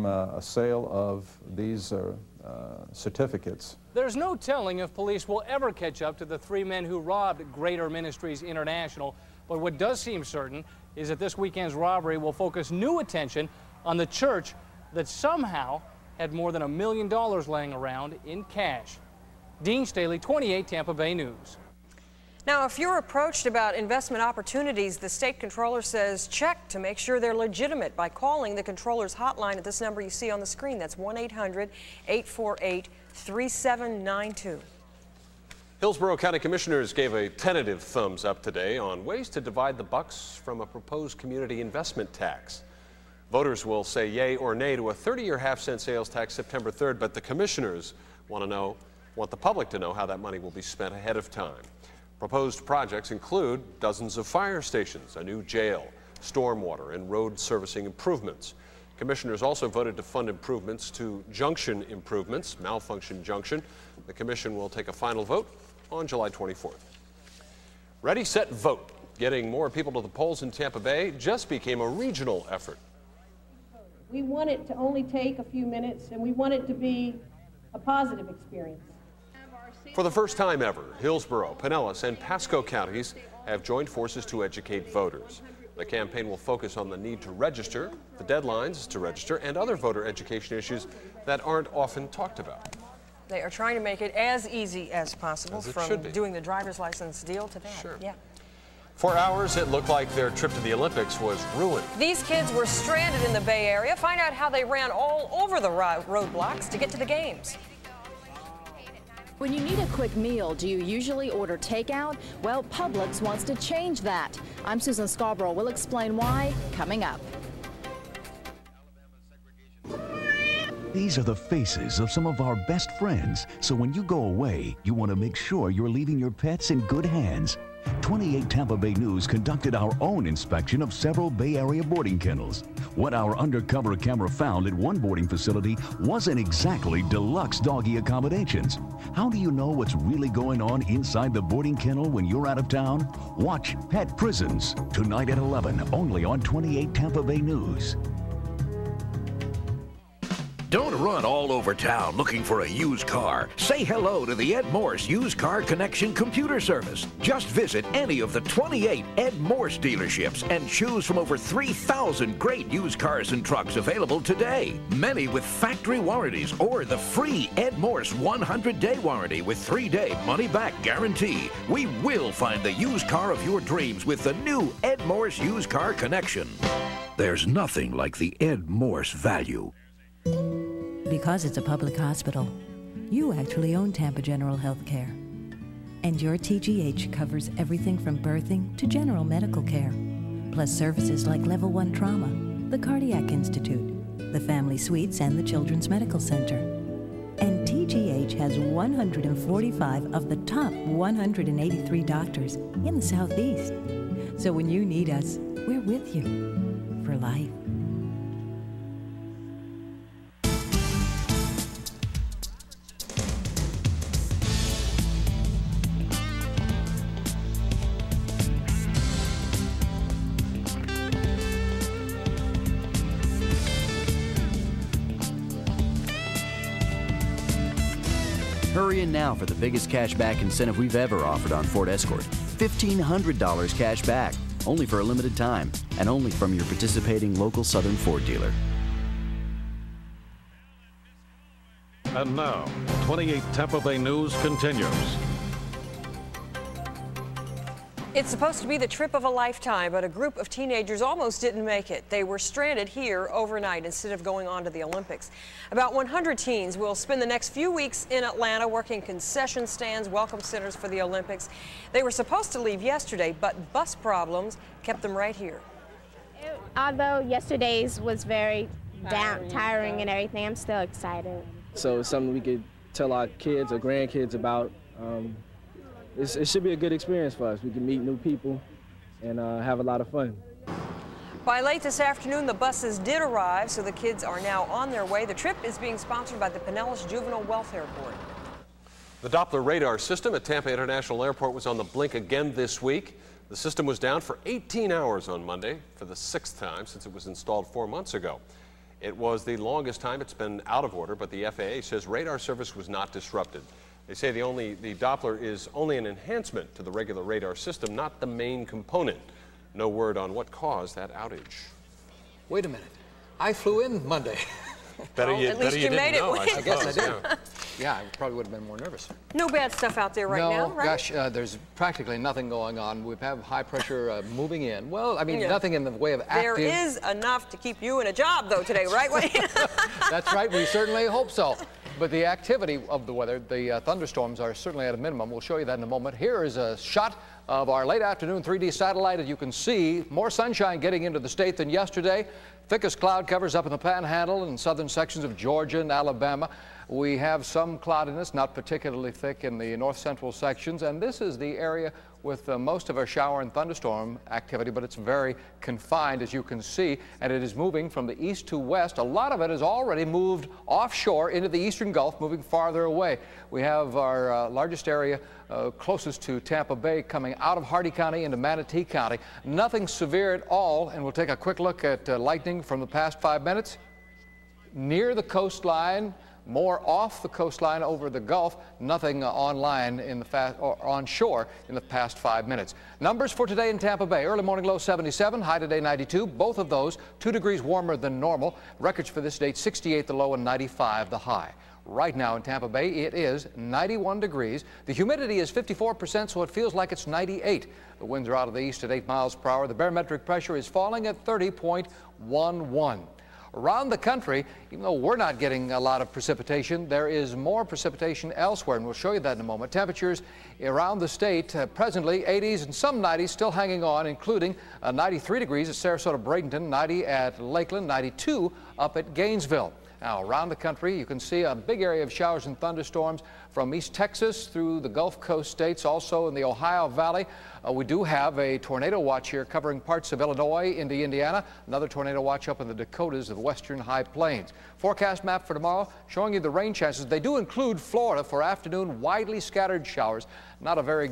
A sale of these certificates. There's no telling if police will ever catch up to the three men who robbed Greater Ministries International, but what does seem certain is that this weekend's robbery will focus new attention on the church that somehow had more than $1 million laying around in cash. Dean Staley, 28 Tampa Bay News. Now, if you're approached about investment opportunities, the state controller says check to make sure they're legitimate by calling the controller's hotline at this number you see on the screen. That's 1-800-848-3792. Hillsborough County Commissioners gave a tentative thumbs up today on ways to divide the bucks from a proposed community investment tax. Voters will say yay or nay to a 30-year half-cent sales tax September 3rd, but the commissioners want the public to know how that money will be spent ahead of time. Proposed projects include dozens of fire stations, a new jail, stormwater, and road servicing improvements. Commissioners also voted to fund improvements to junction improvements, Malfunction Junction. The commission will take a final vote on July 24th. Ready, set, vote. Getting more people to the polls in Tampa Bay just became a regional effort. We want it to only take a few minutes, and we want it to be a positive experience. For the first time ever, Hillsborough, Pinellas, and Pasco counties have joined forces to educate voters. The campaign will focus on the need to register, the deadlines to register, and other voter education issues that aren't often talked about. They are trying to make it as easy as possible, from doing the driver's license deal to that. Sure. Yeah. For hours, it looked like their trip to the Olympics was ruined. These kids were stranded in the Bay Area. Find out how they ran all over the roadblocks to get to the games. When you need a quick meal, do you usually order takeout? Well, Publix wants to change that. I'm Susan Scarborough. We'll explain why coming up. These are the faces of some of our best friends. So when you go away, you want to make sure you're leaving your pets in good hands. 28 Tampa Bay News conducted our own inspection of several Bay Area boarding kennels. What our undercover camera found at one boarding facility wasn't exactly deluxe doggy accommodations. How do you know what's really going on inside the boarding kennel when you're out of town? Watch Pet Prisons tonight at 11, only on 28 Tampa Bay News. Don't run all over town looking for a used car. Say hello to the Ed Morse Used Car Connection computer service. Just visit any of the 28 Ed Morse dealerships and choose from over 3,000 great used cars and trucks available today. Many with factory warranties or the free Ed Morse 100-day warranty with 3-day money-back guarantee. We will find the used car of your dreams with the new Ed Morse Used Car Connection. There's nothing like the Ed Morse value. Because it's a public hospital, you actually own Tampa General Health Care. And your TGH covers everything from birthing to general medical care, plus services like Level 1 Trauma, the Cardiac Institute, the Family Suites, and the Children's Medical Center. And TGH has 145 of the top 183 doctors in the Southeast. So when you need us, we're with you for life. Hurry in now for the biggest cash back incentive we've ever offered on Ford Escort. $1,500 cash back, only for a limited time, and only from your participating local Southern Ford dealer. And now, 28 Tampa Bay News continues. It's supposed to be the trip of a lifetime, but a group of teenagers almost didn't make it. They were stranded here overnight instead of going on to the Olympics. About 100 teens will spend the next few weeks in Atlanta working concession stands, welcome centers for the Olympics. They were supposed to leave yesterday, but bus problems kept them right here. Although yesterday's was very tiring and everything, I'm still excited. So it's something we could tell our kids or grandkids about. It should be a good experience for us. We can meet new people and have a lot of fun. By late this afternoon, the buses did arrive, so the kids are now on their way. The trip is being sponsored by the Pinellas Juvenile Welfare Board. The Doppler radar system at Tampa International Airport was on the blink again this week. The system was down for 18 hours on Monday for the 6th time since it was installed 4 months ago. It was the longest time it's been out of order, but the FAA says radar service was not disrupted. They say the Doppler is only an enhancement to the regular radar system, not the main component. No word on what caused that outage. Wait a minute. I flew in Monday. At least you made it. I guess I did. Yeah, I probably would have been more nervous. No bad stuff out there right now, right? Gosh, there's practically nothing going on. We have high pressure moving in. Well, I mean, nothing in the way of active. There is enough to keep you in a job, though, today, right, Wayne? That's right. We certainly hope so. But the activity of the weather, the thunderstorms are certainly at a minimum. We'll show you that in a moment. Here is a shot of our late afternoon 3D satellite. As you can see, more sunshine getting into the state than yesterday. Thickest cloud covers up in the Panhandle and southern sections of Georgia and Alabama. We have some cloudiness, not particularly thick in the north central sections, and this is the area with most of our shower and thunderstorm activity, but it's very confined, as you can see, and it is moving from the east to west. A lot of it has already moved offshore into the eastern Gulf, moving farther away. We have our largest area closest to Tampa Bay coming out of Hardee County into Manatee County. Nothing severe at all, and we'll take a quick look at lightning from the past 5 minutes. Near the coastline, more off the coastline over the Gulf, nothing onshore in the past 5 minutes. Numbers for today in Tampa Bay: early morning low 77, high today 92. Both of those 2 degrees warmer than normal. Records for this date: 68 the low and 95 the high. Right now in Tampa Bay, it is 91 degrees. The humidity is 54%, so it feels like it's 98. The winds are out of the east at 8 miles per hour. The barometric pressure is falling at 30.11. Around the country, even though we're not getting a lot of precipitation, there is more precipitation elsewhere, and we'll show you that in a moment. Temperatures around the state presently 80s and some 90s still hanging on, including 93 degrees at Sarasota, Bradenton, 90 at Lakeland, 92 up at Gainesville. Now, around the country, you can see a big area of showers and thunderstorms from East Texas through the Gulf Coast states, also in the Ohio Valley. We do have a tornado watch here covering parts of Illinois into Indiana. Another tornado watch up in the Dakotas of the western high plains. Forecast map for tomorrow showing you the rain chances. They do include Florida for afternoon widely scattered showers. Not a very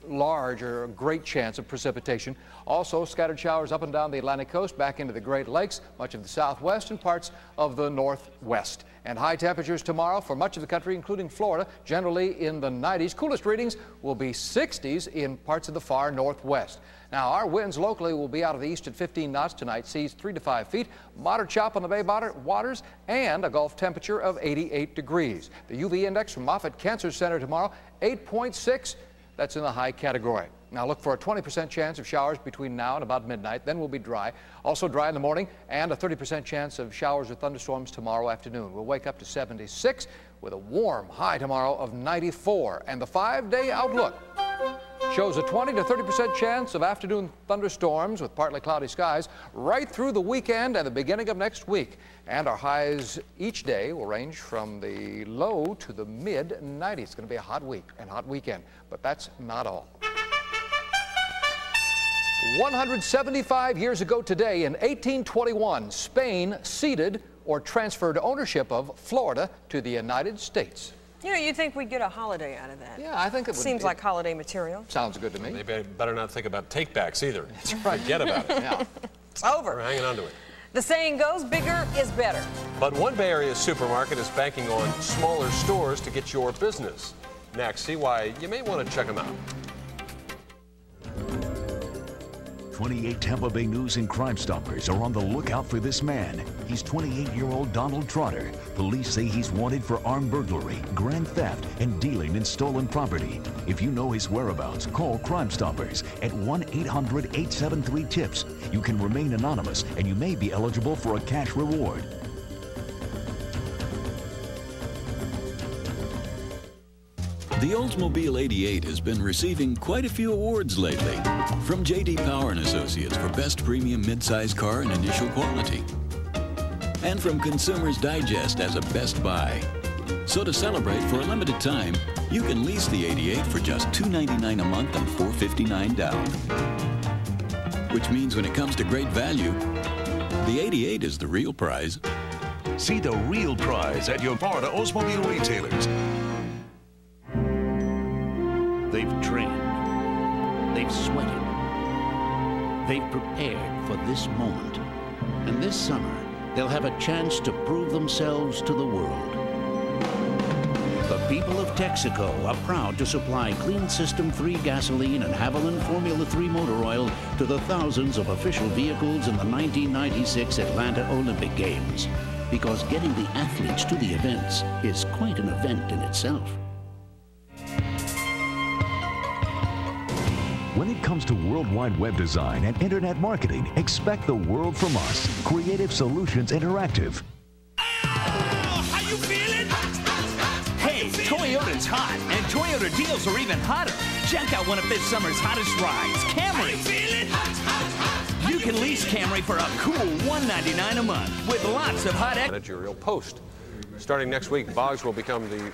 large or a great chance of precipitation. Also scattered showers up and down the Atlantic coast, back into the Great Lakes, much of the southwest and parts of the northwest. And high temperatures tomorrow for much of the country, including Florida, generally in the 90s. Coolest readings will be 60s in parts of the far northwest. Now, our winds locally will be out of the east at 15 knots tonight, seas 3 to 5 feet, moderate chop on the bay waters, and a Gulf temperature of 88 degrees. The UV index from Moffitt Cancer Center tomorrow, 8.6. That's in the high category. Now look for a 20% chance of showers between now and about midnight. Then we'll be dry. Also dry in the morning, and a 30% chance of showers or thunderstorms tomorrow afternoon. We'll wake up to 76 with a warm high tomorrow of 94. And the 5-day outlook shows a 20 to 30% chance of afternoon thunderstorms with partly cloudy skies right through the weekend and the beginning of next week. And our highs each day will range from the low to the mid-90s. It's going to be a hot week and hot weekend, but that's not all. 175 years ago today, in 1821, Spain ceded or transferred ownership of Florida to the United States. You know, you'd think we'd get a holiday out of that. Yeah, I think it would. Seems like holiday material. Sounds good to me. They better not think about take-backs either. That's right. Forget about it. Yeah. It's over. We're hanging on to it. The saying goes, bigger is better. But one Bay Area supermarket is banking on smaller stores to get your business. Next, see why you may want to check them out. 28 Tampa Bay News and Crime Stoppers are on the lookout for this man. He's 28-year-old Donald Trotter. Police say he's wanted for armed burglary, grand theft, and dealing in stolen property. If you know his whereabouts, call Crime Stoppers at 1-800-873-TIPS. You can remain anonymous, and you may be eligible for a cash reward. The Oldsmobile 88 has been receiving quite a few awards lately. From J.D. Power & Associates for Best Premium Midsize Car and Initial Quality. And from Consumer's Digest as a Best Buy. So to celebrate, for a limited time, you can lease the 88 for just $299 a month and $459 down. Which means when it comes to great value, the 88 is the real prize. See the real prize at your Florida Oldsmobile retailers. They've trained, they've sweated, they've prepared for this moment. And this summer, they'll have a chance to prove themselves to the world. The people of Texaco are proud to supply Clean System 3 gasoline and Haviland Formula 3 motor oil to the thousands of official vehicles in the 1996 Atlanta Olympic Games, because getting the athletes to the events is quite an event in itself. When it comes to World Wide Web design and internet marketing, expect the world from us. Creative Solutions Interactive. How you feeling? Hey, Toyota's hot, and Toyota deals are even hotter. Check out one of this summer's hottest rides, Camry. You can lease Camry for a cool $199 a month with lots of hot managerial post. Starting next week, Boggs will become the